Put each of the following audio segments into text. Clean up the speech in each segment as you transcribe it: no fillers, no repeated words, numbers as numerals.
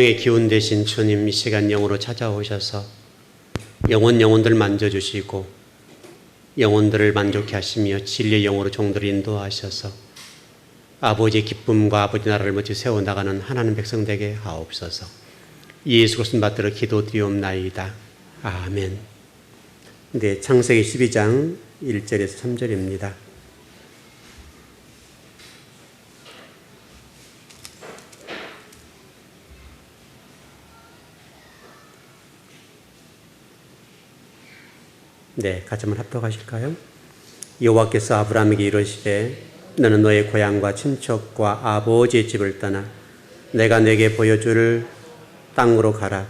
생명의 기운 되신 주님, 이 시간 영으로 찾아오셔서 영혼들 만져주시고 영혼들을 만족케 하시며 진리의 영으로 종들을 인도하셔서 아버지의 기쁨과 아버지 나라를 먼저 세워나가는 하나님 백성 되게 하옵소서. 예수 그리스도 받들어 기도드리옵나이다. 아멘. 네, 창세기 12장 1절에서 3절입니다. 네, 같이 한번 합독하실까요? 여호와께서 아브라함에게 이르시되 너는 너의 고향과 친척과 아버지의 집을 떠나 내가 내게 보여줄 땅으로 가라.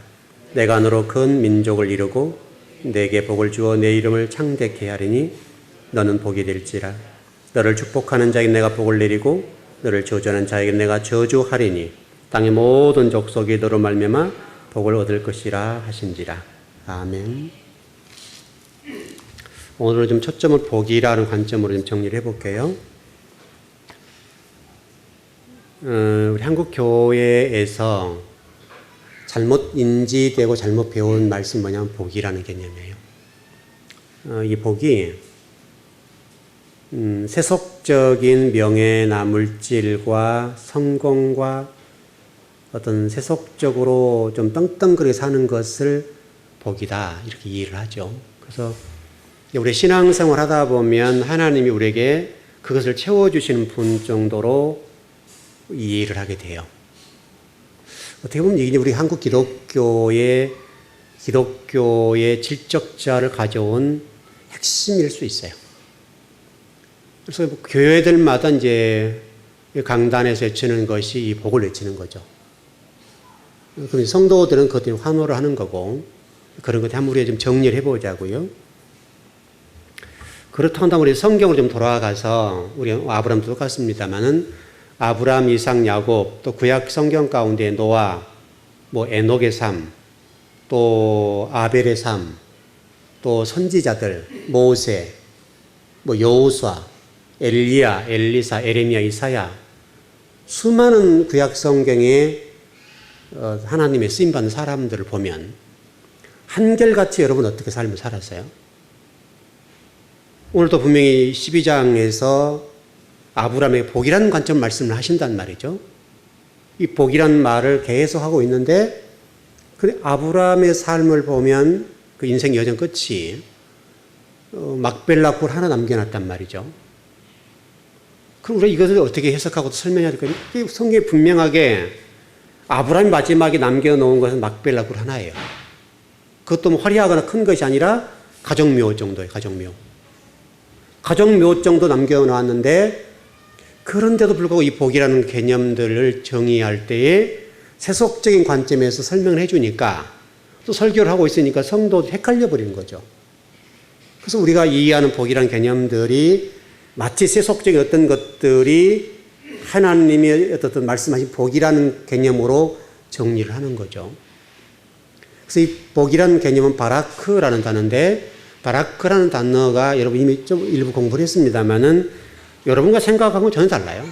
내가 너로 큰 민족을 이루고 내게 복을 주어 내 이름을 창대케 하리니 너는 복이 될지라. 너를 축복하는 자에게 내가 복을 내리고 너를 저주하는 자에게 내가 저주하리니 땅의 모든 족속이 너로 말미암아 복을 얻을 것이라 하신지라. 아멘. 오늘은 좀 초점을 복이라는 관점으로 좀 정리를 해볼게요. 우리 한국 교회에서 잘못 인지되고 잘못 배운 말씀이 뭐냐면 복이라는 개념이에요. 이 복이 세속적인 명예나 물질과 성공과 어떤 세속적으로 좀 떵떵거리게 사는 것을 복이다 이렇게 이해를 하죠. 그래서 우리 신앙생활 하다 보면 하나님이 우리에게 그것을 채워주시는 분 정도로 이해를 하게 돼요. 어떻게 보면 이게 우리 한국 기독교의 질적자를 가져온 핵심일 수 있어요. 그래서 교회들마다 이제 강단에서 외치는 것이 이 복을 외치는 거죠. 그럼 성도들은 그것에 환호를 하는 거고, 그런 것 한번 우리가 좀 정리를 해보자고요. 그렇다면 우리 성경으로 좀 돌아가서 우리 아브라함도 똑같습니다만은 아브라함, 이삭, 야곱, 또 구약 성경 가운데 노아, 에녹의 삶, 또 아벨의 삶, 또 선지자들, 모세, 여호수아, 엘리야, 엘리사, 에레미야, 이사야, 수많은 구약 성경에 하나님의 쓰임받는 사람들을 보면 한결같이 여러분 어떻게 삶을 살았어요? 오늘도 분명히 12장에서 아브라함의 복이라는 관점 말씀을 하신단 말이죠. 이 복이라는 말을 계속 하고 있는데 아브라함의 삶을 보면 그 인생 여정 끝이 막벨라 굴 하나 남겨놨단 말이죠. 그럼 우리가 이것을 어떻게 해석하고 설명해야 될까요? 성경에 분명하게 아브라함이 마지막에 남겨놓은 것은 막벨라 굴 하나예요. 그것도 화려하거나 큰 것이 아니라 가정묘 정도예요. 가정묘 정도 남겨놓았는데 그런데도 불구하고 이 복이라는 개념들을 정의할 때에 세속적인 관점에서 설명을 해주니까 또 설교를 하고 있으니까 성도도 헷갈려 버리는 거죠. 그래서 우리가 이해하는 복이라는 개념들이 마치 세속적인 어떤 것들이 하나님이 어떤 말씀하신 복이라는 개념으로 정리를 하는 거죠. 그래서 이 복이라는 개념은 바라크라는 단어인데 바라크라는 단어가 여러분 이미 좀 일부 공부를 했습니다만은 여러분과 생각하고는 전혀 달라요.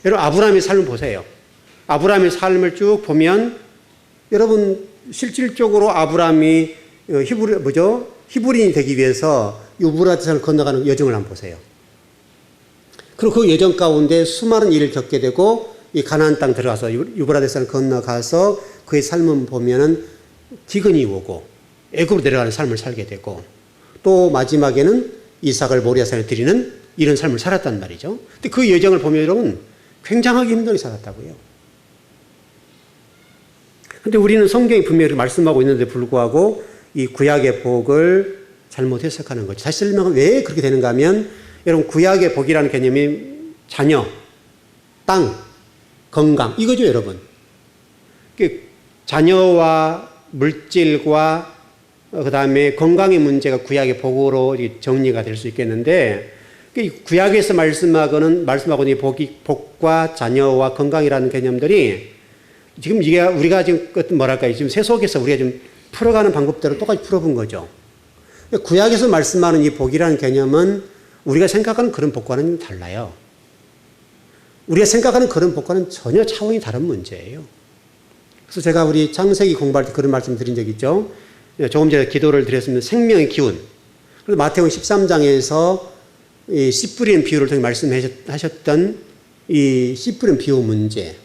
여러분 아브라함의 삶을 보세요. 아브라함의 삶을 쭉 보면 여러분 실질적으로 아브라함이 히브리인이 되기 위해서 유브라데스를 건너가는 여정을 한번 보세요. 그리고 그 여정 가운데 수많은 일을 겪게 되고 이 가나안 땅 들어가서 유브라데스를 건너가서 그의 삶을 보면은 기근이 오고 애굽으로 내려가는 삶을 살게 되고 또 마지막에는 이삭을 모리아산에 드리는 이런 삶을 살았단 말이죠. 근데 그 여정을 보면 여러분 굉장하게 힘들게 살았다고요. 근데 우리는 성경이 분명히 말씀하고 있는데 불구하고 이 구약의 복을 잘못 해석하는 거죠. 다시 설명하면 왜 그렇게 되는가 하면 여러분 구약의 복이라는 개념이 자녀, 땅, 건강 이거죠 여러분. 자녀와 물질과 그 다음에 건강의 문제가 구약의 복으로 정리가 될 수 있겠는데 구약에서 말씀하고는 이 복과 자녀와 건강이라는 개념들이 지금 이게 우리가 지금 지금 세속에서 우리가 좀 풀어가는 방법대로 똑같이 풀어본 거죠. 구약에서 말씀하는 이 복이라는 개념은 우리가 생각하는 그런 복과는 달라요. 우리가 생각하는 그런 복과는 전혀 차원이 다른 문제예요. 그래서 제가 우리 창세기 공부할 때 그런 말씀 드린 적 있죠. 조금 전에 기도를 드렸습니다. 생명의 기운. 그래서 마태복음 13장에서 이 씨 뿌리는 비유를 통해 말씀하셨던 이 씨 뿌리는 비유 문제.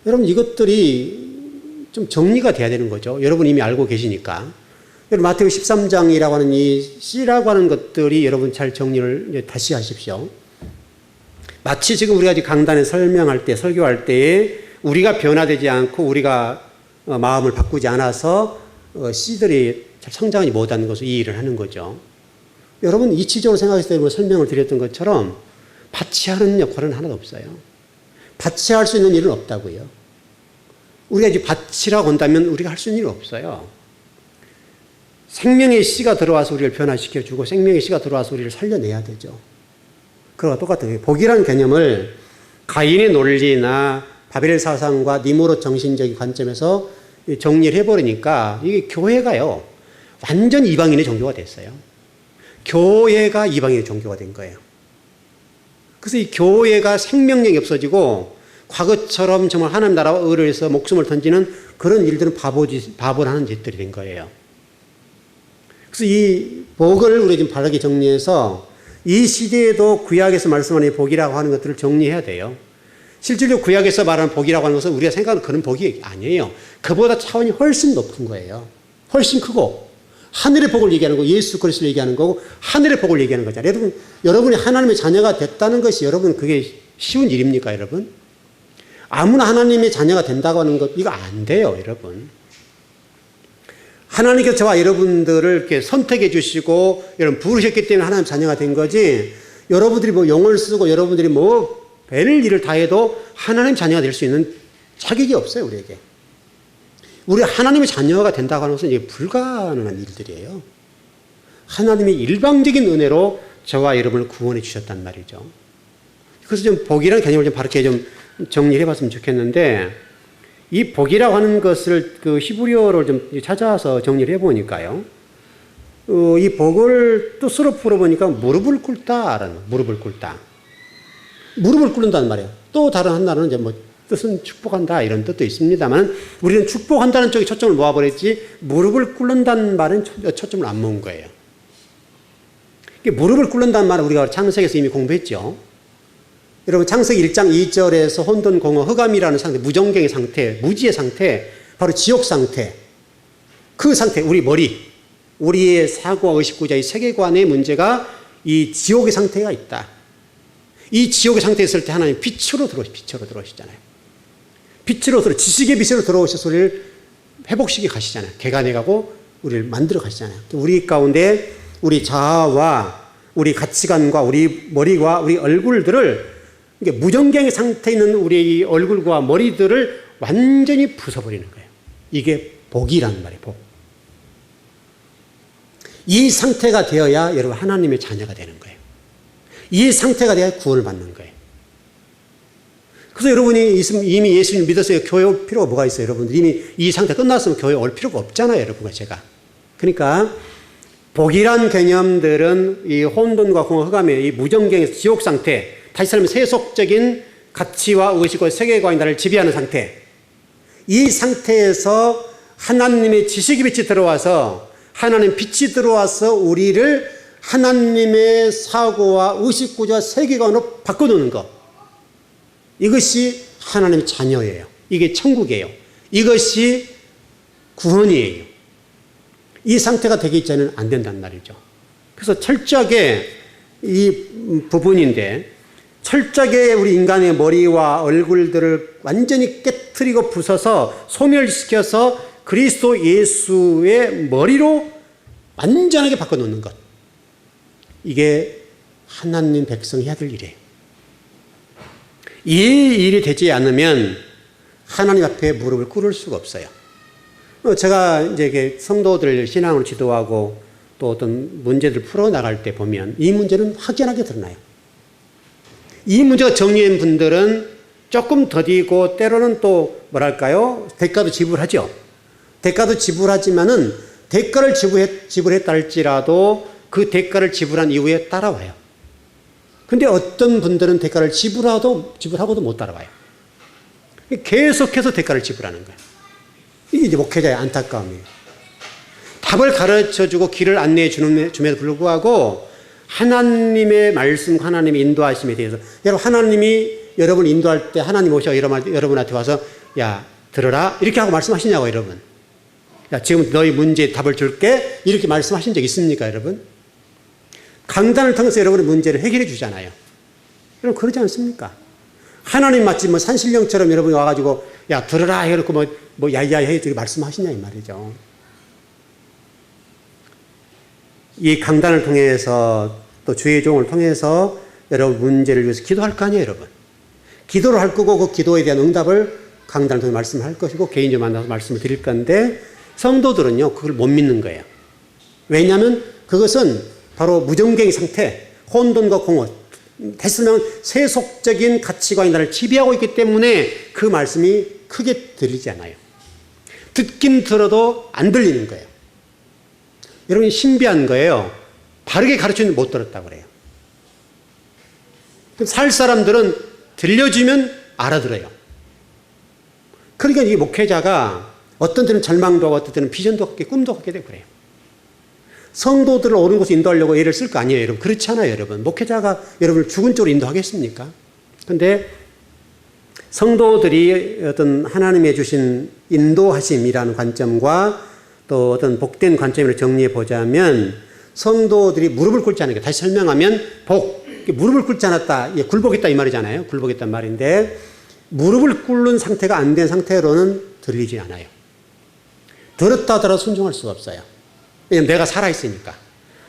여러분 이것들이 좀 정리가 돼야 되는 거죠. 여러분 이미 알고 계시니까. 여러분 마태복음 13장이라고 하는 이 씨라고 하는 것들이 여러분 잘 정리를 다시 하십시오. 마치 지금 우리가 강단에 설명할 때, 설교할 때에 우리가 변화되지 않고 우리가 마음을 바꾸지 않아서 씨들이 잘 성장하지 못하는 것을 이 일을 하는 거죠. 여러분 이치적으로 생각했을 때 설명을 드렸던 것처럼 받치하는 역할은 하나도 없어요. 받치할 수 있는 일은 없다고요. 우리가 이제 받치라고 한다면 우리가 할 수 있는 일은 없어요. 생명의 씨가 들어와서 우리를 변화시켜주고 생명의 씨가 들어와서 우리를 살려내야 되죠. 그거와 똑같아요. 복이라는 개념을 가인의 논리나 바벨 사상과 니무롯 정신적인 관점에서 정리를 해버리니까 이게 교회가요. 완전 이방인의 종교가 됐어요. 교회가 이방인의 종교가 된 거예요. 그래서 이 교회가 생명력이 없어지고 과거처럼 정말 하나님 나라와 의를 위해서 목숨을 던지는 그런 일들은 바보를 하는 짓들이 된 거예요. 그래서 이 복을 우리 지금 바르게 정리해서 이 시대에도 구약에서 말씀하는 복이라고 하는 것들을 정리해야 돼요. 실질적으로 구약에서 말하는 복이라고 하는 것은 우리가 생각하는 그런 복이 아니에요. 그보다 차원이 훨씬 높은 거예요. 훨씬 크고 하늘의 복을 얘기하는 거, 예수 그리스도를 얘기하는 거고 하늘의 복을 얘기하는 거잖아요. 여러분이 하나님의 자녀가 됐다는 것이 여러분 그게 쉬운 일입니까, 여러분? 아무나 하나님의 자녀가 된다고 하는 것 이거 안 돼요, 여러분. 하나님께서 저와 여러분들을 이렇게 선택해 주시고 여러분 부르셨기 때문에 하나님 자녀가 된 거지. 여러분들이 뭐 용을 쓰고 여러분들이 뭐 별 일을 다 해도 하나님 자녀가 될 수 있는 자격이 없어요, 우리에게. 우리 하나님의 자녀가 된다고 하는 것은 이게 불가능한 일들이에요. 하나님의 일방적인 은혜로 저와 여러분을 구원해 주셨단 말이죠. 그래서 좀 복이라는 개념을 좀 바르게 좀 정리해 봤으면 좋겠는데, 이 복이라고 하는 것을 그 히브리어를 좀 찾아서 정리를 해 보니까요. 이 복을 뜻으로 풀어보니까 무릎을 꿇다라는, 무릎을 꿇다. 무릎을 꿇는다는 말이에요. 또 다른 한 나라는 이제 뭐 뜻은 축복한다 이런 뜻도 있습니다만 우리는 축복한다는 쪽에 초점을 모아버렸지 무릎을 꿇는다는 말은 초점을 안 모은 거예요. 무릎을 꿇는다는 말은 우리가 창세기에서 이미 공부했죠. 여러분 창세기 1장 2절에서 혼돈, 공허, 흑암이라는 상태, 무정경의 상태, 무지의 상태, 바로 지옥 상태. 그 상태, 우리 머리, 우리의 사고와 의식구자, 이 세계관의 문제가 이 지옥의 상태가 있다. 이 지옥의 상태에 있을 때 하나님 빛으로 들어오시잖아요. 빛으로 지식의 빛으로 들어오셔서 우리를 회복시켜 가시잖아요. 개간해 가고 우리를 만들어 가시잖아요. 우리 가운데 우리 자아와 우리 가치관과 우리 머리와 우리 얼굴들을 무정경의 상태에 있는 우리 얼굴과 머리들을 완전히 부숴버리는 거예요. 이게 복이라는 말이에요. 복. 이 상태가 되어야 여러분 하나님의 자녀가 되는 거예요. 이 상태가 돼야 구원을 받는 거예요. 그래서 여러분이 이미 예수님 믿었어요. 교회 올 필요가 뭐가 있어요, 여러분들? 이미 이 상태 끝났으면 교회 올 필요가 없잖아요, 여러분과 제가. 그러니까 복이란 개념들은 이 혼돈과 공허, 흑암의 이 무정경의 지옥 상태, 다시 말하면 세속적인 가치와 의식과 세계관이 나를 지배하는 상태. 이 상태에서 하나님의 지식의 빛이 들어와서 하나님 빛이 들어와서 우리를 하나님의 사고와 의식구조와 세계관으로 바꿔놓는 것. 이것이 하나님의 자녀예요. 이게 천국이에요. 이것이 구원이에요. 이 상태가 되기 전에는 안 된단 말이죠. 그래서 철저하게 이 부분인데 철저하게 우리 인간의 머리와 얼굴들을 완전히 깨트리고 부숴서 소멸시켜서 그리스도 예수의 머리로 완전하게 바꿔놓는 것. 이게 하나님 백성이 해야 될 일이에요. 이 일이 되지 않으면 하나님 앞에 무릎을 꿇을 수가 없어요. 제가 이제 성도들 신앙을 지도하고 또 어떤 문제들을 풀어나갈 때 보면 이 문제는 확연하게 드러나요. 이 문제가 정리된 분들은 조금 더디고 때로는 또 뭐랄까요? 대가도 지불하죠. 대가도 지불하지만은 대가를 지불했다 할지라도 그 대가를 지불한 이후에 따라와요. 근데 어떤 분들은 대가를 지불하고도 못 따라와요. 계속해서 대가를 지불하는 거예요. 이게 이제 목회자의 안타까움이에요. 답을 가르쳐주고 길을 안내해 줌에도 불구하고 하나님의 말씀, 하나님의 인도하심에 대해서 여러분 하나님이 여러분을 인도할 때 하나님 오셔 여러분한테 와서 야 들어라 이렇게 하고 말씀하시냐고 여러분. 야 지금 너희 문제에 답을 줄게 이렇게 말씀하신 적 있습니까 여러분? 강단을 통해서 여러분의 문제를 해결해 주잖아요. 여러분 그러지 않습니까? 하나님 마치 뭐 산신령처럼 여러분이 와가지고 야 들어라 해놓고 뭐 야야 해 말씀하시냐 이 말이죠. 이 강단을 통해서 또 주의 종을 통해서 여러분 문제를 위해서 기도할 거 아니에요 여러분. 기도를 할 거고 그 기도에 대한 응답을 강단을 통해 말씀할 것이고 개인적으로 만나서 말씀을 드릴 건데 성도들은요 그걸 못 믿는 거예요. 왜냐하면 그것은 바로 무정경의 상태, 혼돈과 공허, 대수면 세속적인 가치관이 나를 지배하고 있기 때문에 그 말씀이 크게 들리지 않아요. 듣긴 들어도 안 들리는 거예요. 여러분이 신비한 거예요. 바르게 가르치는데 못 들었다고 그래요. 살 사람들은 들려주면 알아들어요. 그러니까 이 목회자가 어떤 때는 절망도 하고 어떤 때는 비전도 갖게 꿈도 갖게 되고 그래요. 성도들을 옳은 곳에 인도하려고 애를 쓸 거 아니에요 여러분. 그렇지 않아요 여러분. 목회자가 여러분을 죽은 쪽으로 인도하겠습니까? 그런데 성도들이 어떤 하나님의 주신 인도하심이라는 관점과 또 어떤 복된 관점으로 정리해 보자면 성도들이 무릎을 꿇지 않으니까 다시 설명하면 무릎을 꿇지 않았다. 굴복했다 이 말이잖아요. 굴복했단 말인데 무릎을 꿇는 상태가 안 된 상태로는 들리지 않아요. 들었다 하더라도 순종할 수가 없어요. 왜냐하면 내가 살아있으니까.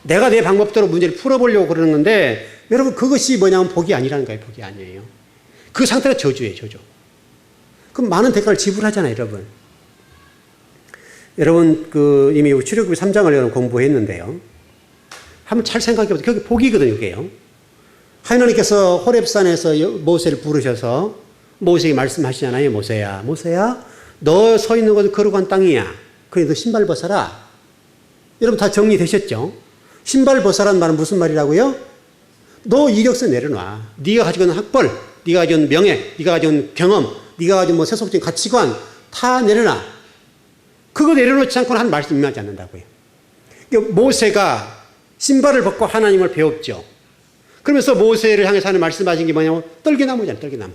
내가 내 방법대로 문제를 풀어보려고 그러는 건데 여러분 그것이 뭐냐면 복이 아니라는 거예요. 복이 아니에요. 그 상태가 저주예요. 저주. 그럼 많은 대가를 지불하잖아요. 여러분. 여러분 이미 출애굽기 3장을 여러분 공부했는데요. 한번 잘 생각해 보세요. 그게 복이거든요. 그게요. 하나님께서 호렙산에서 모세를 부르셔서 모세에게 말씀하시잖아요. 모세야 너 서 있는 곳은 거룩한 땅이야. 그래 너 신발 벗어라. 여러분 다 정리되셨죠? 신발 벗어라는 말은 무슨 말이라고요? 너 이력서 내려놔. 네가 가지고 있는 학벌, 네가 가지고 있는 명예, 네가 가지고 있는 경험, 네가 가지고 뭐 세속적인 가치관 다 내려놔. 그거 내려놓지 않고는 한 말씀 임하지 않는다고요. 모세가 신발을 벗고 하나님을 배웠죠. 그러면서 모세를 향해서 하는 말씀하신 게 뭐냐면 떨기나무잖아요. 떨기나무.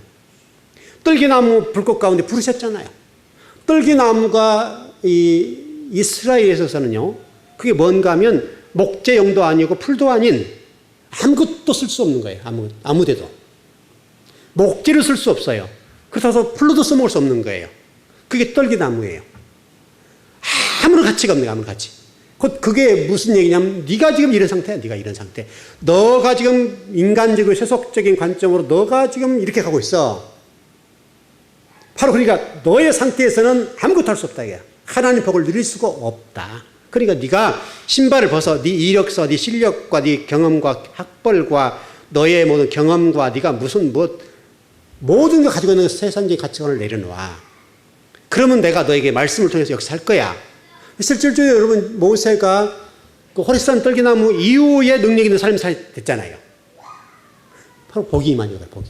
떨기나무 불꽃 가운데 부르셨잖아요. 떨기나무가 이스라엘에서는요. 그게 뭔가 하면 목재용도 아니고 풀도 아닌 아무것도 쓸 수 없는 거예요. 아무데도. 목재를 쓸 수 없어요. 그렇다고 풀로도 써먹을 수 없는 거예요. 그게 떨기나무예요. 아무런 가치가 없는 거예요. 아무런 가치. 그게 무슨 얘기냐면 네가 지금 이런 상태야. 네가 이런 상태. 너가 지금 인간적이고 세속적인 관점으로 너가 지금 이렇게 가고 있어. 바로 그러니까 너의 상태에서는 아무것도 할 수 없다. 이게. 하나님 복을 누릴 수가 없다. 그러니까 네가 신발을 벗어 네 이력서, 네 실력과 네 경험과 학벌과 너의 모든 경험과 네가 모든 걸 가지고 있는 세상적인 가치관을 내려놓아. 그러면 내가 너에게 말씀을 통해서 역사할 거야. 실질적으로 여러분 모세가 그 호렙산 떨기나무 이후에 능력 있는 삶이 됐잖아요. 바로 복이 임하니까 복이.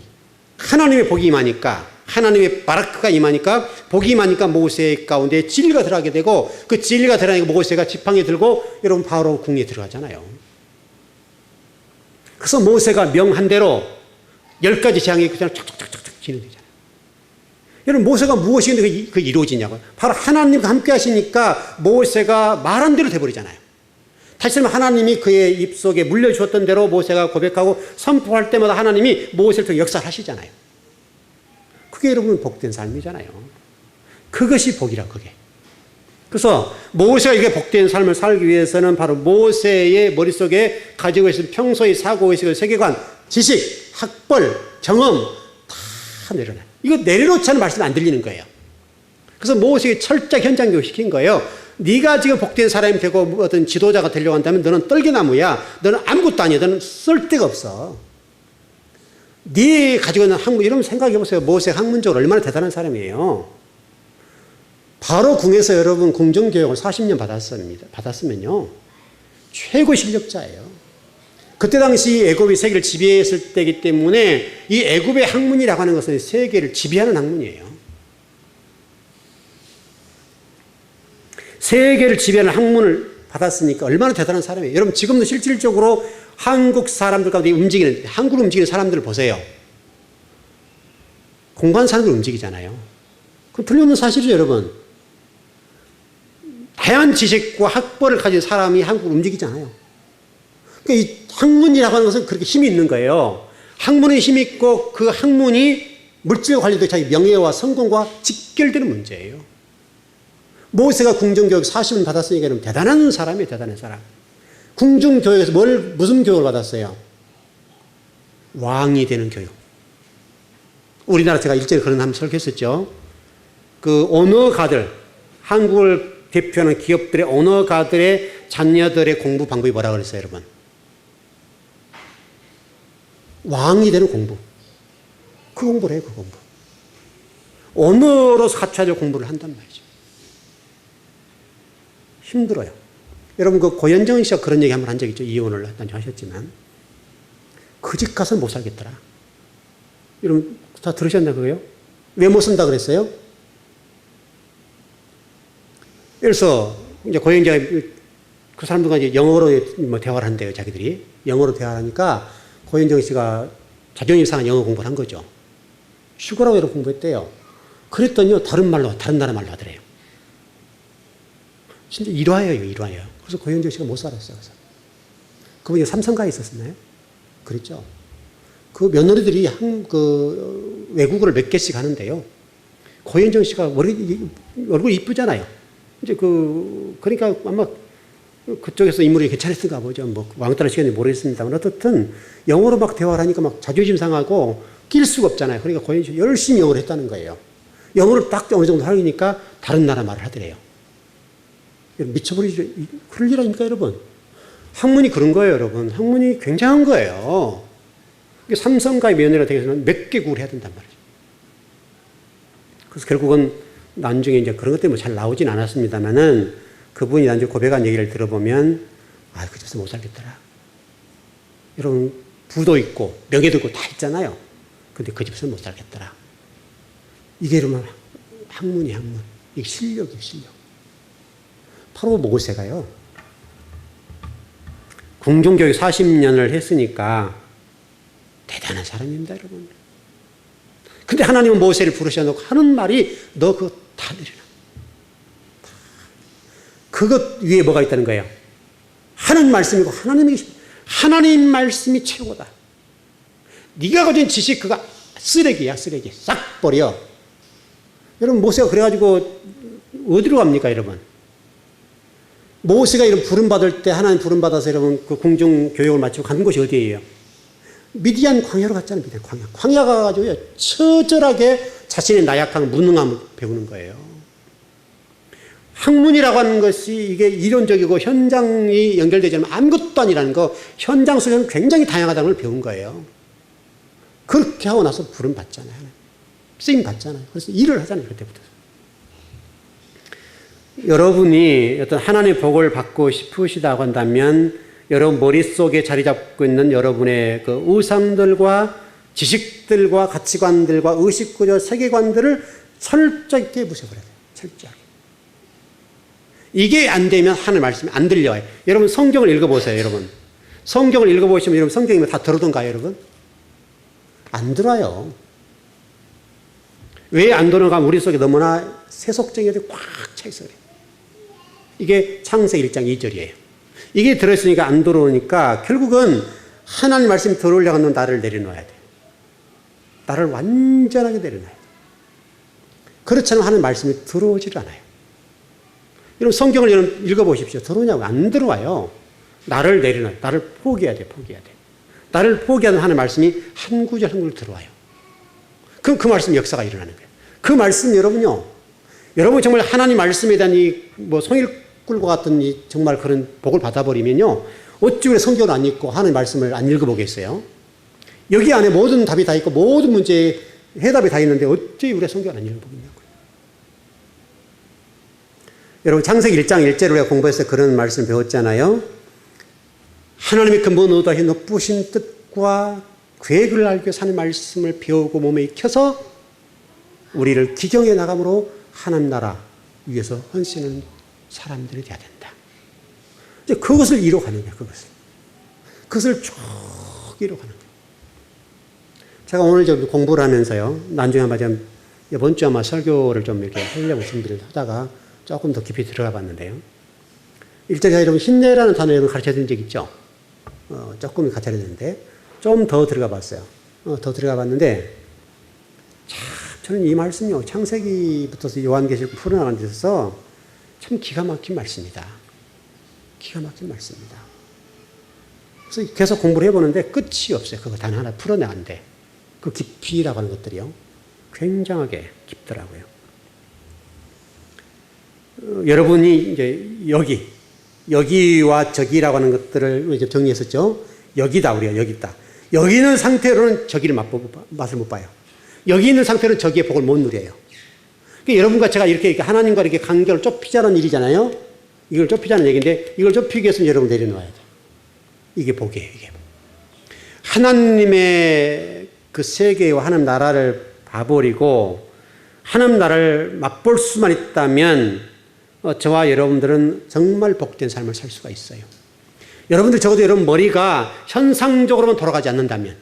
하나님의 복이 임하니까 하나님의 바라크가 임하니까 복이 임하니까 모세 가운데 진리가 들어가게 되고 그 진리가 들어가니까 모세가 지팡이 들고 여러분 바로 궁에 들어가잖아요. 그래서 모세가 명한 대로 10가지 재앙이 그냥 쫙쫙쫙쫙 진행되잖아요. 여러분 모세가 무엇인데 그 이루어지냐고요. 바로 하나님과 함께 하시니까 모세가 말한 대로 돼버리잖아요. 다시 말하면 하나님이 그의 입속에 물려주었던 대로 모세가 고백하고 선포할 때마다 하나님이 모세를 통해 역사를 하시잖아요. 그게 여러분 복된 삶이잖아요. 그것이 복이라 그게. 그래서 모세가 이게 복된 삶을 살기 위해서는 바로 모세의 머릿속에 가지고 있는 평소의 사고의식, 세계관, 지식, 학벌, 경험 다 내려놔요. 이거 내려놓지 않은 말씀이 안 들리는 거예요. 그래서 모세에게 철저히 현장 교육시킨 거예요. 네가 지금 복된 사람이 되고 어떤 지도자가 되려고 한다면 너는 떨기나무야. 너는 아무것도 아니야. 너는 쓸데가 없어. 네 가지고 있는 학문, 이러면 생각해 보세요. 모세가 학문적으로 얼마나 대단한 사람이에요. 바로 궁에서 여러분 궁정교육을 40년 받았으면요. 최고 실력자예요. 그때 당시 애굽이 세계를 지배했을 때이기 때문에 이 애굽의 학문이라고 하는 것은 세계를 지배하는 학문이에요. 세계를 지배하는 학문을 받았으니까 얼마나 대단한 사람이에요. 여러분 지금도 실질적으로 한국 사람들 가운데 움직이는, 한국을 움직이는 사람들을 보세요. 공부하는 사람들 움직이잖아요. 그건 틀림없는 사실이죠, 여러분. 다양한 지식과 학벌을 가진 사람이 한국을 움직이잖아요. 그러니까 이 학문이라고 하는 것은 그렇게 힘이 있는 거예요. 학문에 힘이 있고 그 학문이 물질과 관련된 자기 명예와 성공과 직결되는 문제예요. 모세가 궁중교육 40년 받았으니까 대단한 사람이에요, 대단한 사람. 궁중교육에서 무슨 교육을 받았어요? 왕이 되는 교육. 우리나라 제가 일전에 그런 한번 설교했었죠. 그 언어가들, 한국을 대표하는 기업들의 언어가들의 자녀들의 공부 방법이 뭐라고 그랬어요, 여러분? 왕이 되는 공부. 그 공부를 해요, 그 공부. 언어로 갖춰야 공부를 한단 말이죠. 힘들어요. 여러분, 그 고현정 씨가 그런 얘기 한번 한 적 있죠. 이혼을 하셨지만. 그 집 가서 못 살겠더라. 여러분, 다 들으셨나, 그거요? 왜 못 쓴다 그랬어요? 그래서, 이제 고현정이 그 사람들과 이제 영어로 뭐 대화를 한대요, 자기들이. 영어로 대화를 하니까 고현정 씨가 자존심 상한 영어 공부를 한 거죠. 슈거라고 여러 공부했대요. 그랬더니요, 다른 나라 말로 하더래요. 진짜 일화예요, 일화예요. 그래서 고현정 씨가 못 살았어요. 그래서. 그분이 삼성가에 있었나요? 그랬죠. 그 며느리들이 외국어를 몇 개씩 하는데요. 고현정 씨가 얼굴이 이쁘잖아요. 이제 그러니까 아마 그쪽에서 인물이 괜찮았던가 보죠. 뭐, 왕따라 시간이 모르겠습니다만. 어떻든 영어로 막 대화를 하니까 막 자존심 상하고 낄 수가 없잖아요. 그러니까 고현정 씨가 열심히 영어를 했다는 거예요. 영어를 딱 어느 정도 하니까 다른 나라 말을 하더래요. 미쳐버리죠. 그럴 일 아닙니까, 여러분? 학문이 그런 거예요, 여러분. 학문이 굉장한 거예요. 삼성가의 며느리가 되기 위해서는 몇 개국을 해야 된단 말이죠. 그래서 결국은 나중에 이제 그런 것 때문에 잘 나오진 않았습니다만은 그분이 나중에 고백한 얘기를 들어보면, 그 집에서 못 살겠더라. 여러분, 부도 있고, 명예도 있고 다 있잖아요. 근데 그 집에서 못 살겠더라. 이게 여러분, 학문이 학문. 이게 실력이에요, 실력. 바로 모세가요. 궁중교육 40년을 했으니까 대단한 사람입니다, 여러분. 근데 하나님은 모세를 부르셔놓고 하는 말이 너 그거 다 내려놔. 그것 위에 뭐가 있다는 거예요? 하나님 말씀이고 하나님 말씀이 최고다. 네가 가진 지식 그거 쓰레기야, 쓰레기. 싹 버려. 여러분 모세가 그래가지고 어디로 갑니까, 여러분? 모세가 이런 부름받을 때 하나님 부름받아서 여러분 그 궁중교육을 마치고 간 곳이 어디예요? 미디안 광야로 갔잖아요. 미디안 광야. 광야 가가지고요. 처절하게 자신의 나약함, 무능함을 배우는 거예요. 학문이라고 하는 것이 이게 이론적이고 현장이 연결되지 않으면 아무것도 아니라는 거, 현장 속에는 굉장히 다양하다는 걸 배운 거예요. 그렇게 하고 나서 부름받잖아요. 쓰임 받잖아요. 그래서 일을 하잖아요. 그때부터. 여러분이 어떤 하나님의 복을 받고 싶으시다고 한다면 여러분 머릿속에 자리 잡고 있는 여러분의 그 우상들과 지식들과 가치관들과 의식구조, 세계관들을 철저히 부숴버려야 돼요. 철저하게. 이게 안 되면 하나님 말씀이 안 들려요. 여러분 성경을 읽어보세요. 여러분. 성경을 읽어보시면 여러분 성경이 다 들어오던가요, 여러분? 안 들어요. 왜 안 들어가? 우리 속에 너무나 세속적인 것들이 꽉 차 있어요. 이게 창세기 1장 2절이에요. 이게 들어있으니까 안 들어오니까 결국은 하나님 말씀이 들어오려고 하면 나를 내려놓아야 돼요. 나를 완전하게 내려놔야 돼요. 그렇지 않으면 하나님 말씀이 들어오질 않아요. 여러분 성경을 여러분 읽어보십시오. 들어오냐고? 안 들어와요. 나를 내려놔요. 나를 포기해야 돼. 포기해야 돼. 나를 포기하는 하나님 말씀이 한 구절 한 구절 들어와요. 그럼 그 말씀 역사가 일어나는 거예요. 그 말씀 여러분요. 여러분 정말 하나님 말씀에 대한 뭐 송일꿀과 같은 정말 그런 복을 받아버리면요. 어찌 왜 성경을 안 읽고 하나님 말씀을 안 읽어보겠어요? 여기 안에 모든 답이 다 있고 모든 문제에 해답이 다 있는데 어찌 우리가 성경을 안 읽어보겠냐고요. 여러분 창세기 1장 1절을 우리가 공부해서 그런 말씀을 배웠잖아요. 하나님의 근본 의도하신 높으신 뜻과 계획을 알기 위해서 하나님의 말씀을 배우고 몸에 익혀서 우리를 기경해 나감으로 하나님 나라 위해서 헌신하는 사람들이 돼야 된다. 이제 그것을 이뤄가는 거야, 그것을 쭉 이뤄가는 거야. 제가 오늘 좀 공부를 하면서요, 나중에 아마 이번 주 아마 설교를 좀 이렇게 하려고 준비를 하다가 조금 더 깊이 들어가 봤는데요. 일단 제가 여러분 힘내라는 단어 여러분 가르쳐 드린 적 있죠? 조금 가르쳐 드렸는데, 좀 더 들어가 봤어요. 더 들어가 봤는데, 참, 저는 이 말씀이요, 창세기부터 요한계시록 풀어나가는 데 있어서 참 기가 막힌 말씀이다. 기가 막힌 말씀이다. 그래서 계속 공부를 해보는데 끝이 없어요. 그거 단 하나 풀어내는데. 그 깊이라고 하는 것들이요. 굉장하게 깊더라고요. 여러분이 이제 여기와 저기라고 하는 것들을 이제 정리했었죠. 여기다, 우리가 여기 있다. 여기 있는 상태로는 저기를 맛을 못 봐요. 여기 있는 상태로는 저기의 복을 못 누려요. 그러니까 여러분과 제가 이렇게 하나님과 이렇게 관계를 좁히자는 일이잖아요. 이걸 좁히자는 얘기인데, 이걸 좁히기 위해서는 여러분 내려놓아야 돼요. 이게 복이에요, 이게. 하나님의 그 세계와 하나님 나라를 봐버리고, 하나님 나라를 맛볼 수만 있다면, 저와 여러분들은 정말 복된 삶을 살 수가 있어요. 여러분들 적어도 여러분 머리가 현상적으로만 돌아가지 않는다면,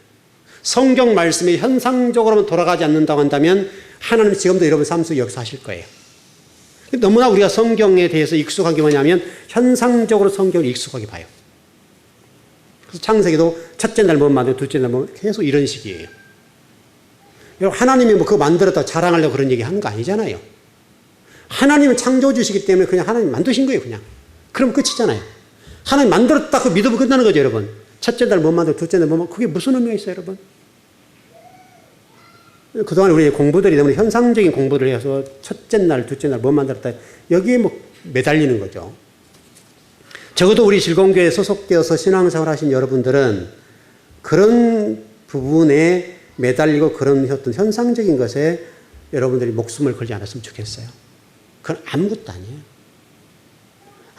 성경 말씀이 현상적으로만 돌아가지 않는다고 한다면, 하나님은 지금도 여러분 삶 속에 역사하실 거예요. 너무나 우리가 성경에 대해서 익숙한 게 뭐냐면, 현상적으로 성경을 익숙하게 봐요. 그래서 창세기도 첫째 날 뭐 만들고 둘째 날 뭐 계속 이런 식이에요. 여러분, 하나님이 뭐 그거 만들었다고 자랑하려고 그런 얘기 하는 거 아니잖아요. 하나님은 창조주시기 때문에 그냥 하나님 만드신 거예요, 그냥. 그럼 끝이잖아요. 하나님 만들었다고 믿으면 끝나는 거죠, 여러분. 첫째 날 뭐 만들고 둘째 날 뭐 만들고, 그게 무슨 의미가 있어요, 여러분? 그동안 우리 공부들이 너무 현상적인 공부를 해서 첫째 날, 둘째 날 뭐 만들었다, 여기에 뭐 매달리는 거죠. 적어도 우리 즐거운교회에 소속되어서 신앙생활 하신 여러분들은 그런 부분에 매달리고 그런 어떤 현상적인 것에 여러분들이 목숨을 걸지 않았으면 좋겠어요. 그건 아무것도 아니에요.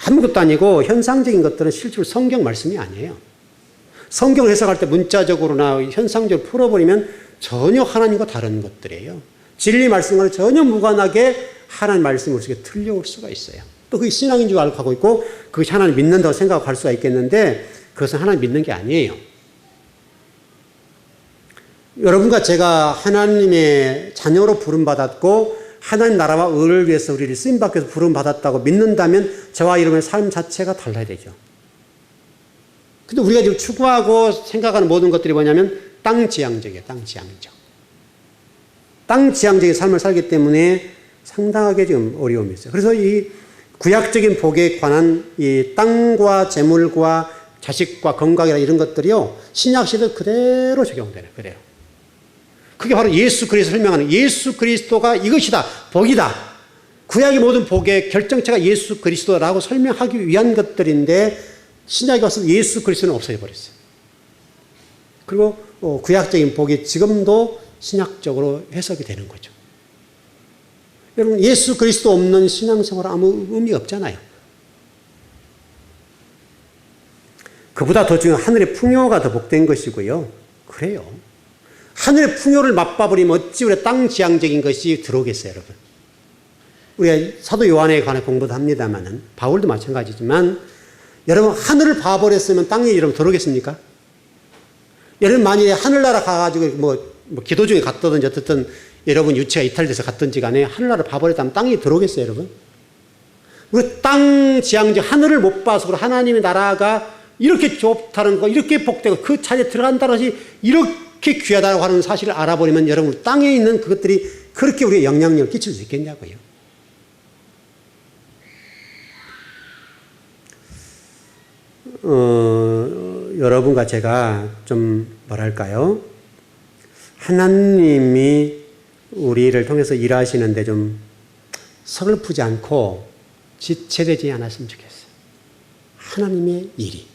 아무것도 아니고 현상적인 것들은 실제로 성경 말씀이 아니에요. 성경을 해석할 때 문자적으로나 현상적으로 풀어버리면 전혀 하나님과 다른 것들이에요. 진리 말씀과는 전혀 무관하게 하나님 말씀을 우리에게 틀려올 수가 있어요. 또 그게 신앙인 줄 알고 가고 있고 그것이 하나님 믿는다고 생각하고 갈 수가 있겠는데 그것은 하나님 믿는 게 아니에요. 여러분과 제가 하나님의 자녀로 부름받았고 하나님 나라와 의를 위해서 우리를 쓰임받기 위해서 부름받았다고 믿는다면 저와 여러분의 삶 자체가 달라야 되죠. 근데 우리가 지금 추구하고 생각하는 모든 것들이 뭐냐면 땅지향적이에요. 땅지향적. 땅지향적인 삶을 살기 때문에 상당하게 지금 어려움이 있어요. 그래서 이 구약적인 복에 관한 이 땅과 재물과 자식과 건강이나 이런 것들이요. 신약시대 그대로 적용되는 그래요. 그게 바로 예수 그리스도를 설명하는 예수 그리스도가 이것이다. 복이다. 구약의 모든 복의 결정체가 예수 그리스도라고 설명하기 위한 것들인데 신약에 와서 예수 그리스도는 없어져 버렸어요. 그리고 구약적인 복이 지금도 신약적으로 해석이 되는 거죠. 여러분 예수 그리스도 없는 신앙생활은 아무 의미가 없잖아요. 그보다 더 중요한 하늘의 풍요가 더 복된 것이고요. 그래요. 하늘의 풍요를 맛봐버리면 어찌 우리 땅지향적인 것이 들어오겠어요, 여러분. 우리가 사도 요한에 관해 공부도 합니다만은 바울도 마찬가지지만 여러분 하늘을 봐버렸으면 땅에 여러분 들어오겠습니까? 여러분 만일에 하늘나라 가가지고 뭐 기도 중에 갔다든지 어쨌든 여러분 유치가 이탈돼서 갔든지 간에 하늘나라를 봐버렸다면 땅에 들어오겠어요, 여러분? 우리 땅지향적 하늘을 못 봐서 그리고 하나님의 나라가 이렇게 좋다는 거, 이렇게 복되고 그 자리에 들어간다는 것이 이렇게 귀하다고 하는 사실을 알아버리면 여러분 땅에 있는 그것들이 그렇게 우리의 영향력을 끼칠 수 있겠냐고요. 여러분과 제가 좀 뭐랄까요? 하나님이 우리를 통해서 일하시는데 좀 서글프지 않고 지체되지 않았으면 좋겠어요. 하나님의 일이.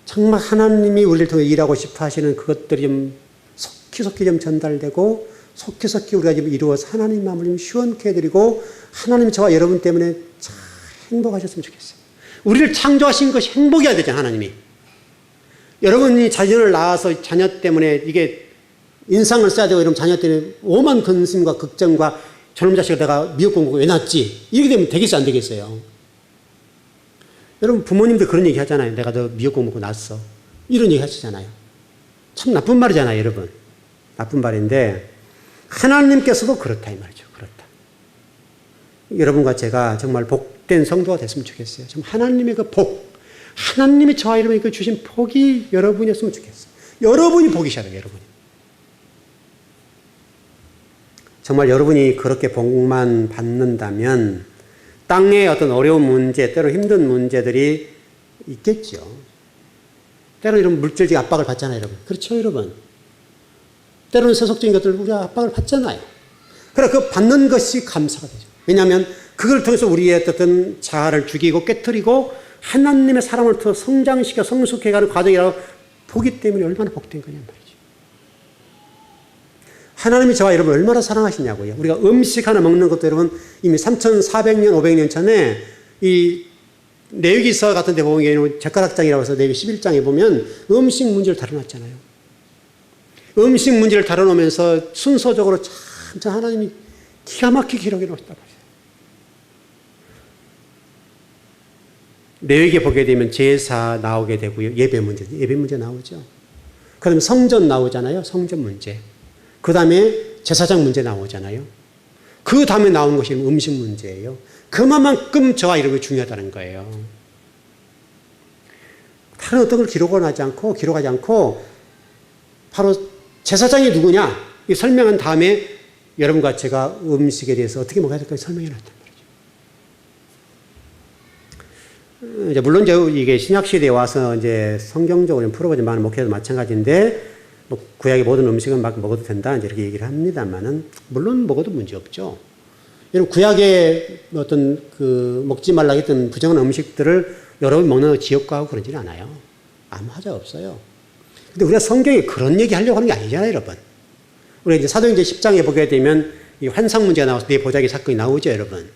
정말 하나님이 우리를 통해 일하고 싶어 하시는 그것들이 좀 속히 좀 전달되고 속히 우리가 좀 이루어서 하나님 마음을 좀 시원케 해드리고 하나님이 저와 여러분 때문에 참 행복하셨으면 좋겠어요. 우리를 창조하신 것이 행복이어야 되잖아요, 하나님이. 여러분이 자녀를 낳아서 자녀 때문에 이게 인상을 써야 되고 이러면 자녀 때문에 오만 근심과 걱정과 저놈 자식을 내가 미역국 먹고 왜 낳았지? 이렇게 되면 되겠어요, 안 되겠어요? 여러분, 부모님들 그런 얘기 하잖아요. 내가 너 미역국 먹고 낳았어. 이런 얘기 하시잖아요. 참 나쁜 말이잖아요, 여러분. 나쁜 말인데, 하나님께서도 그렇다, 이 말이죠. 그렇다. 여러분과 제가 정말 복된 성도가 됐으면 좋겠어요. 좀 하나님의 그 복, 하나님이 저와 여러분에게 주신 복이 여러분이었으면 좋겠어요. 여러분이 복이셔야 돼요, 여러분이. 정말 여러분이 그렇게 복만 받는다면 땅의 어떤 어려운 문제, 때로 힘든 문제들이 있겠죠. 때로 이런 물질적 압박을 받잖아요, 여러분. 그렇죠, 여러분. 때로는 세속적인 것들 우리가 압박을 받잖아요. 그래, 그 받는 것이 감사가 되죠. 왜냐하면 그걸 통해서 우리의 어떤 자아를 죽이고 깨뜨리고 하나님의 사람을 더 성장시켜 성숙해가는 과정이라고 보기 때문에 얼마나 복된 거냐 말이죠. 하나님이 저와 여러분 얼마나 사랑하시냐고요. 우리가 음식 하나 먹는 것도 여러분 이미 3,400년, 500년 전에 이 레위기서 같은 데 보면 젓가락장이라고 해서 레위기 11장에 보면 음식 문제를 다뤄놨잖아요. 음식 문제를 다뤄놓으면서 순서적으로 참 하나님이 기가 막히게 기록해 놓으셨다고 하세요. 레위기에 보게 되면 제사 나오게 되고요. 예배 문제 나오죠. 그 다음에 성전 나오잖아요. 성전 문제. 그 다음에 제사장 문제 나오잖아요. 그 다음에 나온 것이 음식 문제예요. 그만큼 저와 여러분이 중요하다는 거예요. 다른 어떤 걸 기록하지 않고 바로 제사장이 누구냐 설명한 다음에 여러분과 제가 음식에 대해서 어떻게 먹어야 될까 설명해 놨단 말이죠. 이제 물론 이게 신약 시대에 와서 이제 성경적으로 풀어보지 많은 목회도 마찬가지인데 뭐 구약의 모든 음식은 막 먹어도 된다 이제 이렇게 얘기를 합니다만은 물론 먹어도 문제 없죠. 여러분 구약의 어떤 그 먹지 말라 했던 부정한 음식들을 여러분 먹는 지역과하고 그러지는 않아요. 아무 하자 없어요. 근데 우리가 성경에 그런 얘기 하려고 하는 게 아니잖아요, 여러분. 우리가 이제 사도행전 10장에 보게 되면 이 환상 문제가 나와서 네 보자기 사건이 나오죠, 여러분.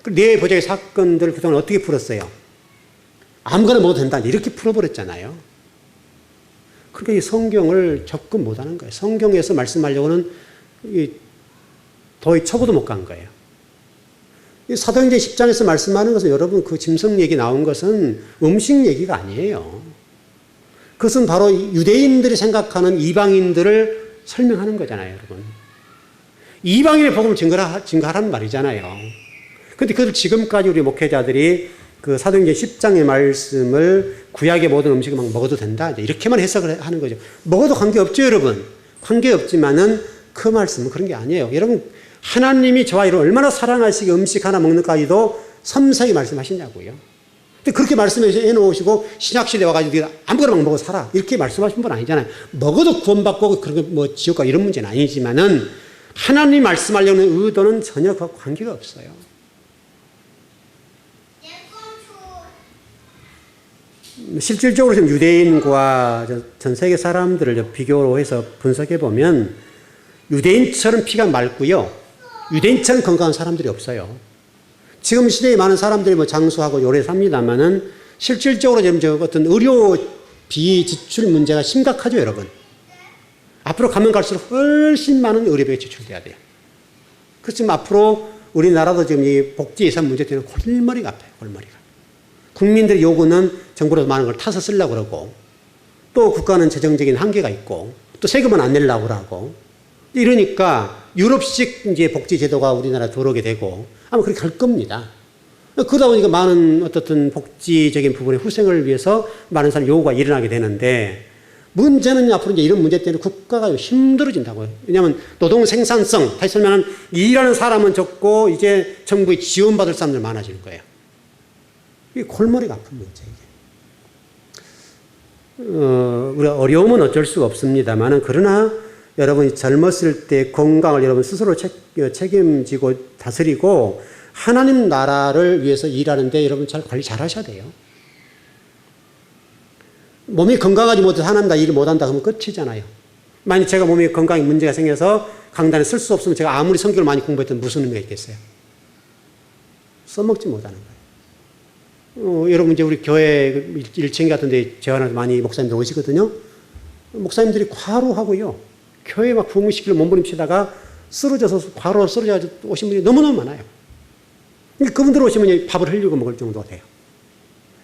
그 네 보자기 사건들 그동안 어떻게 풀었어요? 아무거나 먹어도 된다. 이렇게 풀어버렸잖아요. 그러니까 이 성경을 접근 못 하는 거예요. 성경에서 말씀하려고는 거의 초보도 못 간 거예요. 이 사도행전 10장에서 말씀하는 것은 여러분 그 짐승 얘기 나온 것은 음식 얘기가 아니에요. 그것은 바로 유대인들이 생각하는 이방인들을 설명하는 거잖아요, 여러분. 이방인의 복음을 증거하라는 말이잖아요. 그런데 그걸 지금까지 우리 목회자들이 그 사도행전 10장의 말씀을 구약의 모든 음식을 막 먹어도 된다. 이렇게만 해석을 하는 거죠. 먹어도 관계없죠, 여러분. 관계없지만은 그 말씀은 그런 게 아니에요. 여러분, 하나님이 저와 여러분 얼마나 사랑하시게 음식 하나 먹는까지도 섬세하게 말씀하시냐고요. 근데 그렇게 말씀해 놓으시고 신약시대에 와가지고 아무거나 막 먹어 살아. 이렇게 말씀하신 분 아니잖아요. 먹어도 구원받고 그런 뭐 지옥과 이런 문제는 아니지만은 하나님 말씀하려는 의도는 전혀 그 관계가 없어요. 실질적으로 지금 유대인과 전 세계 사람들을 비교로 해서 분석해 보면 유대인처럼 피가 맑고요. 유대인처럼 건강한 사람들이 없어요. 지금 시대에 많은 사람들이 뭐 장수하고 오래 삽니다만은 실질적으로 지금 어떤 의료비 지출 문제가 심각하죠, 여러분. 앞으로 가면 갈수록 훨씬 많은 의료비가 지출돼야 돼요. 그래서 지금 앞으로 우리나라도 지금 이 복지 예산 문제 때문에 골머리가 아파요, 골머리가. 국민들의 요구는 정부에서 많은 걸 타서 쓰려고 그러고 또 국가는 재정적인 한계가 있고 또 세금은 안 내려고 그러고 이러니까 유럽식 이제 복지 제도가 우리나라에 들어오게 되고 아마 그렇게 갈 겁니다. 그러다 보니까 많은 어떻든 복지적인 부분의 후생을 위해서 많은 사람 요구가 일어나게 되는데 문제는 앞으로 이제 이런 문제 때문에 국가가 힘들어진다고요. 왜냐하면 노동 생산성, 다시 설명하면 일하는 사람은 적고 이제 정부의 지원받을 사람들 많아지는 거예요. 이게 골머리가 아픈 문제, 이게. 우리가 어려움은 어쩔 수가 없습니다만은 그러나 여러분이 젊었을 때 건강을 여러분 스스로 책임지고 다스리고 하나님 나라를 위해서 일하는데 여러분 잘 관리 잘 하셔야 돼요. 몸이 건강하지 못해서 하나님 나 일을 못한다 하면 끝이잖아요. 만약 제가 몸에 건강에 문제가 생겨서 강단에 쓸 수 없으면 제가 아무리 성경을 많이 공부했던 무슨 의미가 있겠어요? 써먹지 못하는 거예요. 여러분 이제 우리 교회 1층 같은 데 재활하는 많이 목사님들 오시거든요. 목사님들이 과로하고요. 교회 막 부흥시키려 몸부림치다가 쓰러져서 과로 쓰러져 오신 분이 너무너무 많아요. 그러니까 그분들 오시면 밥을 흘리고 먹을 정도가 돼요.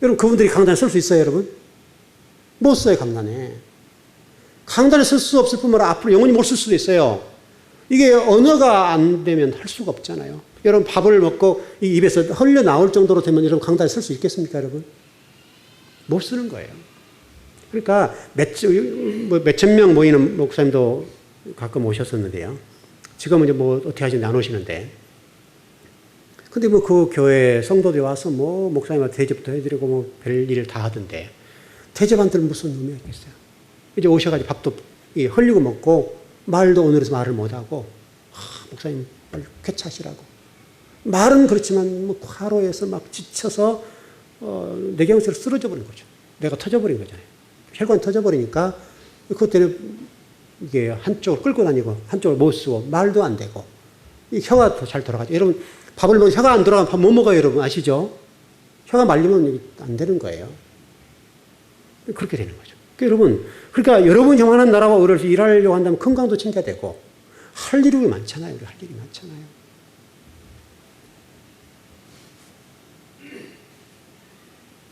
여러분 그분들이 강단에 설 수 있어요, 여러분? 못 써요, 강단에. 강단에 설 수 없을 뿐만 아니라 앞으로 영원히 못 쓸 수도 있어요. 이게 언어가 안 되면 할 수가 없잖아요. 여러분 밥을 먹고 이 입에서 흘려 나올 정도로 되면 여러분 강단에 설 수 있겠습니까, 여러분? 못 쓰는 거예요. 그러니까 몇천 명 모이는 목사님도 가끔 오셨었는데요. 지금은 이제 뭐 어떻게 하시는지 안 오시는데. 근데 뭐 그 교회 성도들이 와서 뭐 목사님한테 대접도 해드리고 뭐 별일을 다 하던데 대접한들 무슨 의미가 있겠어요? 이제 오셔가지고 밥도 흘리고 먹고 말도 오늘에서 말을 못하고 목사님 빨리 쾌차시라고. 말은 그렇지만 뭐 과로해서 막 지쳐서 뇌경색으로 쓰러져 버린 거죠. 뇌가 터져버린 거잖아요. 혈관 터져버리니까 그것 때문에 이게 한쪽으로 끌고 다니고 한쪽을 못 쓰고 말도 안 되고 이 혀가 더 잘 돌아가죠. 여러분 밥을 먹으면 혀가 안 돌아가면 밥 못 먹어요. 여러분 아시죠? 혀가 말리면 안 되는 거예요. 그렇게 되는 거죠. 그러니까 여러분이 정하는 나라와 의를 일하려고 한다면 건강도 챙겨야 되고 할 일이 많잖아요. 우리 할 일이 많잖아요.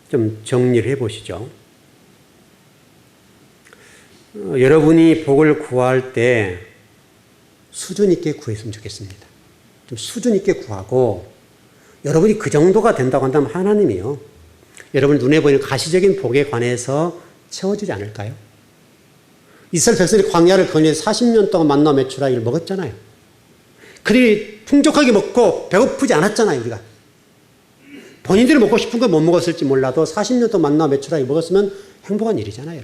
좀 정리를 해보시죠. 여러분이 복을 구할 때 수준 있게 구했으면 좋겠습니다. 좀 수준 있게 구하고 여러분이 그 정도가 된다고 한다면 하나님이요. 여러분 눈에 보이는 가시적인 복에 관해서 채워주지 않을까요? 이스라엘 백성이 광야를 거니에서 40년 동안 만나 메추라기를 먹었잖아요. 그들이 풍족하게 먹고 배고프지 않았잖아요. 우리가. 본인들이 먹고 싶은 걸 못 먹었을지 몰라도 40년 동안 만나 메추라기 먹었으면 행복한 일이잖아요.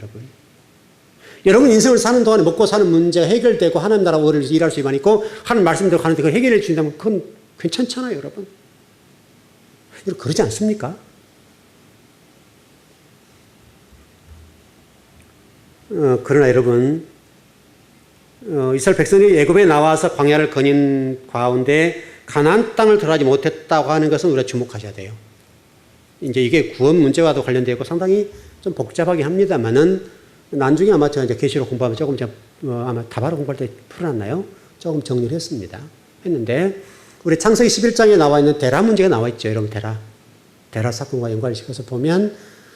여러분 인생을 사는 동안에 먹고 사는 문제가 해결되고 하나님 나라 의를 일할 수 있고 하나님 말씀대로 가는데 그걸 해결해 주신다면 그건 괜찮잖아요. 여러분 그러지 않습니까? 그러나 여러분 이스라엘 백성이 애굽에 나와서 광야를 거닌 가운데 가나안 땅을 들어가지 못했다고 하는 것은 우리가 주목하셔야 돼요. 이제 이게 구원 문제와도 관련되고 상당히 좀 복잡하긴 합니다만은 나중에 아마 제가 이제 계시록 공부하면 조금 제가 아마 다바로 공부할 때 풀어놨나요? 조금 정리를 했는데 우리 창세기 11장에 나와 있는 데라 문제가 나와 있죠. 여러분 데라 사건과 연관을 시켜서 보면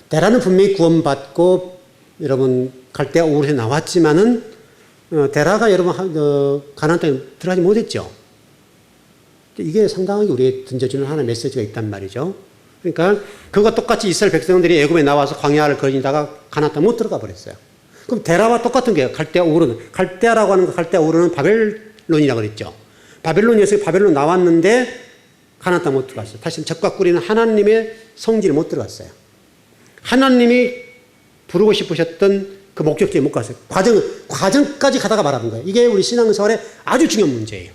데라는 분명히 구원받고 여러분 갈대아 우르에 나왔지만은 데라가 여러분 가나안 땅에 들어가지 못했죠. 이게 상당하게 우리에 던져주는 하나의 메시지가 있단 말이죠. 그러니까 그것과 똑같이 이스라엘 백성들이 애굽에 나와서 광야를 거니다가 가나안 땅 못 들어가 버렸어요. 그럼 데라와 똑같은 게요. 갈대아 우르는 갈대아라고 하는 거 갈대아 우르는 바벨론이라고 그랬죠. 바벨론에서 바벨론 나왔는데 가나안 땅 못 들어갔어요. 다시 적과 꿀이는 하나님의 성지를 못 들어갔어요. 하나님이 부르고 싶으셨던 그 목적지에 못 갔어요. 과정까지 가다가 말하는 거예요. 이게 우리 신앙생활에 아주 중요한 문제예요.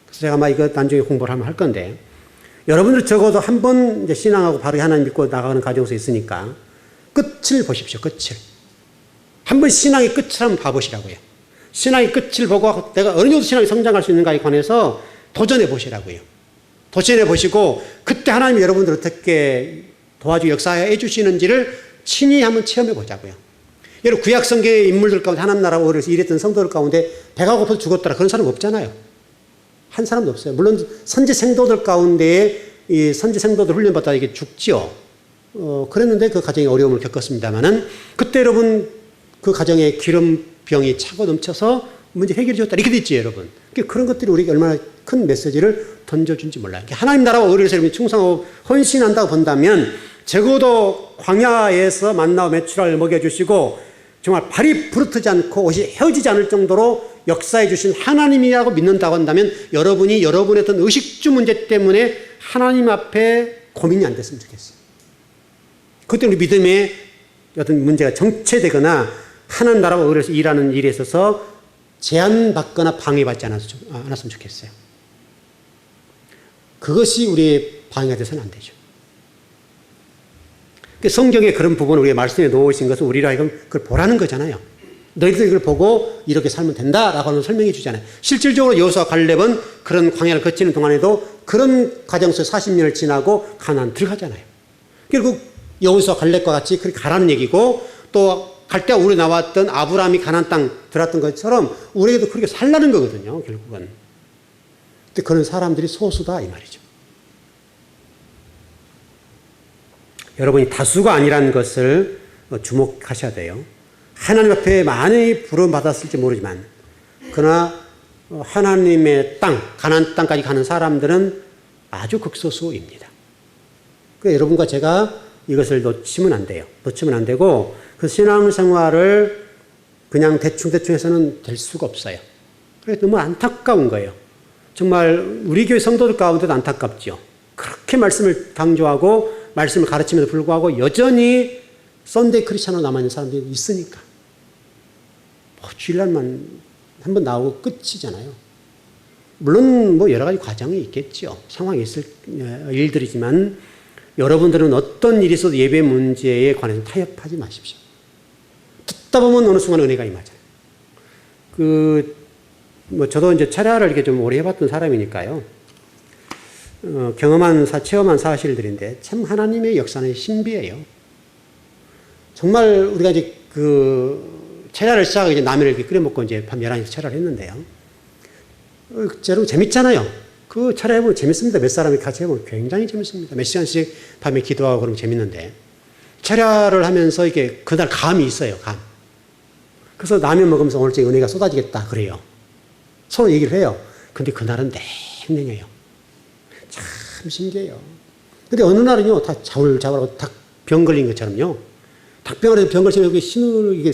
그래서 제가 아마 이거 나중에 공부를 하면 할 건데 여러분들 적어도 한 번 이제 신앙하고 바로 하나님 믿고 나가는 과정에서 있으니까 끝을 보십시오. 끝을. 한번 신앙의 끝을 한번 봐보시라고요. 신앙의 끝을 보고 내가 어느 정도 신앙이 성장할 수 있는가에 관해서 도전해 보시라고요. 도전해 보시고 그때 하나님이 여러분들 어떻게 도와주고 역사해 주시는지를 친히 한번 체험해 보자고요. 여러분 구약 성경의 인물들 가운데 하나님 나라 오래서 일했던 성도들 가운데 배가 고파서 죽었더라 그런 사람 없잖아요. 한 사람도 없어요. 물론 선지 생도들 가운데 이 선지 생도들 훈련받다 이게 죽지요. 그랬는데 그 가정에 어려움을 겪었습니다만은 그때 여러분 그 가정에 기름병이 차고 넘쳐서 문제 해결해 줬다 이렇게 됐지 여러분. 그런 것들이 우리에게 얼마나 큰 메시지를 던져준지 몰라요. 하나님 나라와 의를 여러분이 충성하고 헌신한다고 본다면 적어도 광야에서 만나와 메추라를 먹여주시고 정말 발이 부르트지 않고 옷이 헤어지지 않을 정도로 역사해 주신 하나님이라고 믿는다고 한다면 여러분이 여러분의 어떤 의식주 문제 때문에 하나님 앞에 고민이 안 됐으면 좋겠어요. 그때 우리 믿음의 어떤 문제가 정체되거나 하나님 나라와 의를 일하는 일에 있어서 제한받거나 방해받지 않았으면 좋겠어요. 그것이 우리의 방해가 돼서는 안 되죠. 성경에 그런 부분을 우리의 말씀에 놓으신 것은 우리로 하여금 그걸 보라는 거잖아요. 너희들 이걸 보고 이렇게 살면 된다라고 하는 설명해 주잖아요. 실질적으로 여호수아 갈렙은 그런 광야를 거치는 동안에도 그런 과정 속에 40년을 지나고 가나안 들어가잖아요. 결국 여호수아 갈렙과 같이 그렇게 가라는 얘기고 또 갈대아 우르에 나왔던 아브라함이 가나안 땅 들어갔던 것처럼 우리에게도 그렇게 살라는 거거든요. 결국은. 근데 그런 사람들이 소수다 이 말이죠. 여러분이 다수가 아니라는 것을 주목하셔야 돼요. 하나님 앞에 많이 부름받았을지 모르지만 그러나 하나님의 땅, 가나안 땅까지 가는 사람들은 아주 극소수입니다. 그러니까 여러분과 제가 이것을 놓치면 안 돼요. 놓치면 안 되고 그 신앙생활을 그냥 대충 해서는 될 수가 없어요. 그래서 너무 안타까운 거예요. 정말 우리 교회 성도들 가운데도 안타깝죠. 그렇게 말씀을 강조하고 말씀을 가르치면서 불구하고 여전히 썬데이 크리스찬으로 남아있는 사람들이 있으니까. 주일날만 한번 나오고 끝이잖아요. 물론 뭐 여러 가지 과정이 있겠죠. 상황이 있을 일들이지만 여러분들은 어떤 일이 있어도 예배 문제에 관해서 타협하지 마십시오. 듣다 보면 어느 순간 은혜가 임하잖아요. 저도 이제 철야를 이렇게 좀 오래 해봤던 사람이니까요. 체험한 사실들인데 참 하나님의 역사는 신비해요. 정말 우리가 이제 철야를 시작하기 전에 라면을 이렇게 끓여 먹고 이제 밤 11시 철야를 했는데요. 여러분 재밌잖아요. 그 철야 해보면 재밌습니다. 몇 사람이 같이 해보면 굉장히 재밌습니다. 몇 시간씩 밤에 기도하고 그러면 재밌는데 철야를 하면서 이게 그날 감이 있어요. 감. 그래서 라면 먹으면서 오늘 은혜가 쏟아지겠다 그래요. 서로 얘기를 해요. 근데 그날은 냉랭해요. 참 신기해요. 근데 어느 날은요, 다 자울자울하고 닭 병 걸린 것처럼요. 닭병아리에서 병 걸리면 이게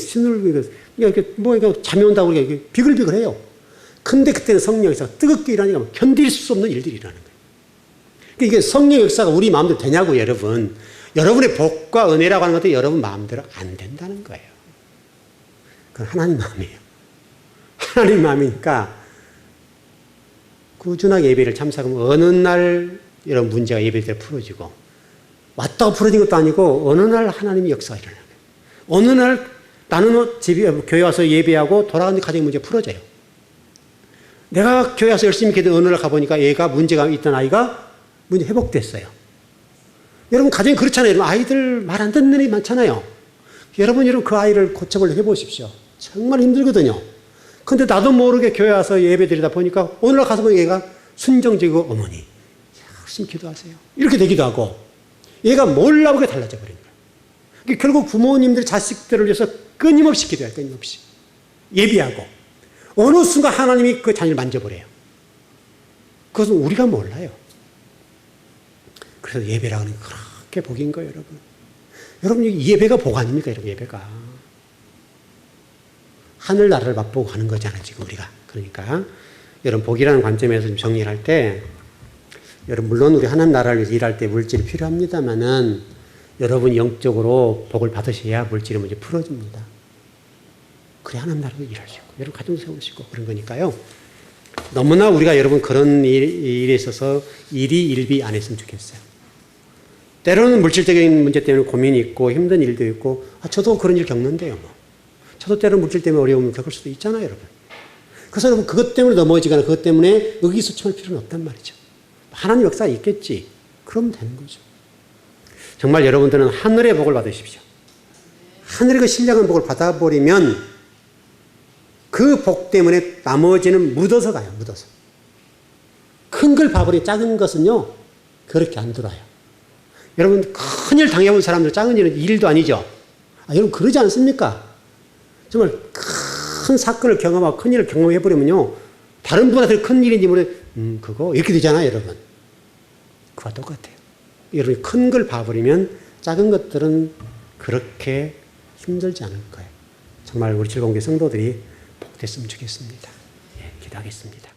이게 잠이 온다고 이게 비글비글해요. 근데 그때는 성령 역사가 뜨겁게 일하니까 견딜 수 없는 일들이 일어나는 거예요. 그러니까 이게 성령 역사가 우리 마음대로 되냐고 여러분. 여러분의 복과 은혜라고 하는 것도 여러분 마음대로 안 된다는 거예요. 그건 하나님 마음이에요. 하나님 마음이니까 꾸준하게 예배를 참석하면 어느 날 이런 문제가 예배 때 풀어지고 왔다고 풀어진 것도 아니고 어느 날 하나님의 역사가 일어나요. 어느 날 나는 교회 와서 예배하고 돌아가는 가정의 문제 풀어져요. 내가 교회 와서 열심히 기도 어느 날 가보니까 얘가 문제가 있던 아이가 문제 회복됐어요. 여러분 가정이 그렇잖아요. 여러분 아이들 말 안 듣는 애이 많잖아요. 여러분 그 아이를 고쳐보려고 해보십시오. 정말 힘들거든요. 근데 나도 모르게 교회 와서 예배 드리다 보니까 오늘 날 가서 보니까 얘가 순정적이고 어머니 열심히 기도하세요. 이렇게 되기도 하고 얘가 몰라보게 달라져 버린 거예요. 그러니까 결국 부모님들 자식들을 위해서 끊임없이 기도해요. 끊임없이. 예비하고 어느 순간 하나님이 그 자녀를 만져버려요. 그것은 우리가 몰라요. 그래서 예배라는 게 그렇게 복인 거예요. 여러분. 여러분 이 예배가 복 아닙니까? 여러분 예배가. 하늘나라를 맛보고 가는 거잖아요, 지금 우리가. 그러니까, 여러분, 복이라는 관점에서 좀 정리를 할 때, 여러분, 물론 우리 하나님 나라를 위해서 일할 때 물질이 필요합니다만은, 여러분이 영적으로 복을 받으셔야 물질이 먼저 풀어집니다. 그래, 하나님 나라도 일할 수 있고, 여러분 가정 세우시고, 그런 거니까요. 너무나 우리가 여러분 그런 일에 있어서 일비 안 했으면 좋겠어요. 때로는 물질적인 문제 때문에 고민이 있고, 힘든 일도 있고, 저도 그런 일 겪는데요, 뭐. 저도 때로는 물질 때문에 어려움을 겪을 수도 있잖아요, 여러분. 그래서 여러분 그것 때문에 넘어지거나 그것 때문에 의기소침할 필요는 없단 말이죠. 하나님 역사가 있겠지. 그러면 되는 거죠. 정말 여러분들은 하늘의 복을 받으십시오. 하늘의 그 신령한 복을 받아버리면 그 복 때문에 나머지는 묻어서 가요, 묻어서. 큰 걸 봐버리면 작은 것은요, 그렇게 안 들어와요. 여러분, 큰일 당해본 사람들 작은 일은 일도 아니죠. 여러분, 그러지 않습니까? 정말 큰 사건을 경험하고 큰 일을 경험해버리면요. 다른 분보다 더 큰 일인지 그거 이렇게 되잖아요, 여러분. 그와 똑같아요. 여러분이 큰 걸 봐버리면 작은 것들은 그렇게 힘들지 않을 거예요. 정말 우리 즐거운 교 성도들이 복됐으면 좋겠습니다. 예, 기도하겠습니다.